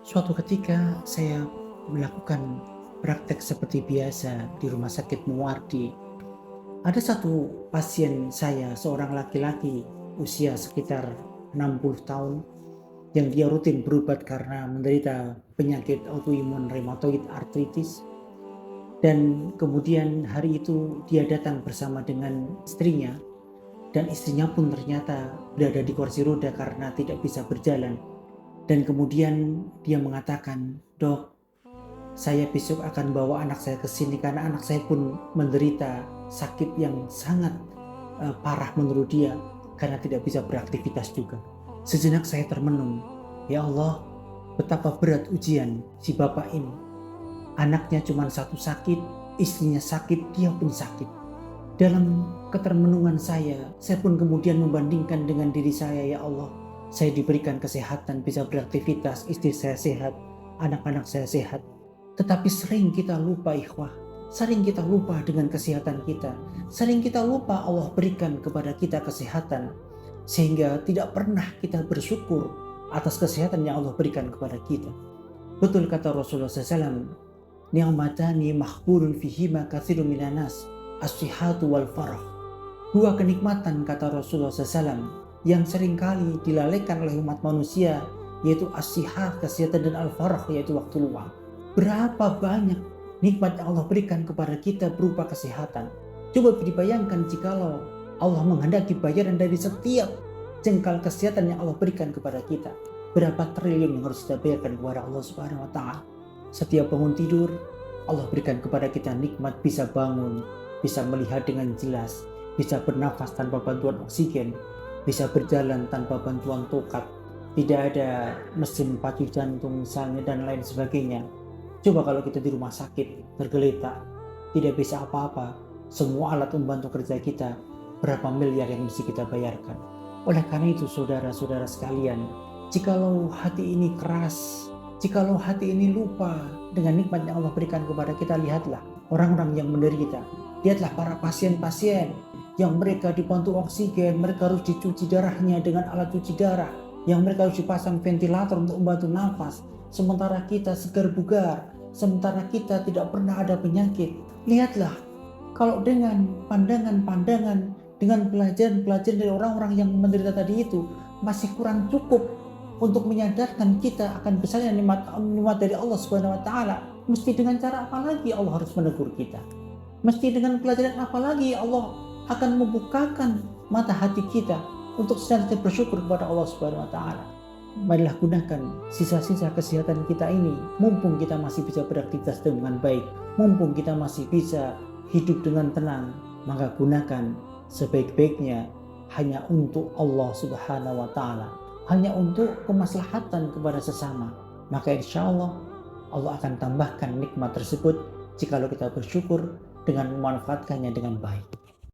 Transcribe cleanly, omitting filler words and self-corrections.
Suatu ketika saya melakukan praktek seperti biasa di rumah sakit Muwardi. Ada satu pasien saya, seorang laki-laki usia sekitar 60 tahun yang dia rutin berobat karena menderita penyakit autoimun rheumatoid arthritis. Dan kemudian hari itu dia datang bersama dengan istrinya, dan istrinya pun ternyata berada di kursi roda karena tidak bisa berjalan. Dan kemudian dia mengatakan, "Dok, saya besok akan bawa anak saya ke sini karena anak saya pun menderita sakit yang sangat parah menurut dia karena tidak bisa beraktivitas juga." Sejenak saya termenung, ya Allah, betapa berat ujian si bapak ini. Anaknya cuma satu sakit, istrinya sakit, dia pun sakit. Dalam ketermenungan saya pun kemudian membandingkan dengan diri saya, ya Allah, saya diberikan kesehatan, bisa beraktivitas, istri saya sehat, anak-anak saya sehat. Tetapi sering kita lupa ikhwah, sering kita lupa dengan kesehatan kita, sering kita lupa Allah berikan kepada kita kesehatan, sehingga tidak pernah kita bersyukur atas kesehatan yang Allah berikan kepada kita. Betul kata Rasulullah SAW, "Ni'matani mahburun fihima katsirun minan nas, as-sihhatu wal farah." Dua kenikmatan kata Rasulullah SAW yang seringkali dilalaikan oleh umat manusia, yaitu as-sihah, kesehatan, dan al-farah, yaitu waktu luang. Berapa banyak nikmat yang Allah berikan kepada kita berupa kesehatan. Coba dibayangkan jikalau Allah menghendaki bayaran dari setiap jengkal kesehatan yang Allah berikan kepada kita. Berapa triliun yang harus kita bayarkan kepada Allah Subhanahu wa Ta'ala. Setiap bangun tidur, Allah berikan kepada kita nikmat bisa bangun, bisa melihat dengan jelas, bisa bernafas tanpa bantuan oksigen, bisa berjalan tanpa bantuan tokat, tidak ada mesin pacu jantung misalnya, dan lain sebagainya. Coba kalau kita di rumah sakit tergeletak, tidak bisa apa-apa, semua alat membantu kerja kita, berapa miliar yang mesti kita bayarkan. Oleh karena itu saudara-saudara sekalian, jikalau hati ini keras, jikalau hati ini lupa dengan nikmat yang Allah berikan kepada kita, lihatlah orang-orang yang menderita, lihatlah para pasien-pasien yang mereka dibantu oksigen, mereka harus dicuci darahnya dengan alat cuci darah, yang mereka harus dipasang ventilator untuk membantu nafas, sementara kita segar bugar, sementara kita tidak pernah ada penyakit. Lihatlah, kalau dengan pandangan-pandangan, dengan pelajaran-pelajaran dari orang-orang yang menderita tadi itu masih kurang cukup untuk menyadarkan kita akan besarnya nikmat dari Allah Subhanahu wa Ta'ala, mesti dengan cara apa lagi Allah harus menegur kita? Mesti dengan pelajaran apa lagi Allah akan membukakan mata hati kita untuk senantiasa bersyukur kepada Allah Subhanahu wa Ta'ala? Marilah gunakan sisa-sisa kesehatan kita ini, mumpung kita masih bisa beraktivitas dengan baik, mumpung kita masih bisa hidup dengan tenang, maka gunakan sebaik-baiknya hanya untuk Allah Subhanahu wa Ta'ala, hanya untuk kemaslahatan kepada sesama. Maka insya Allah Allah akan tambahkan nikmat tersebut jikalau kita bersyukur dengan memanfaatkannya dengan baik.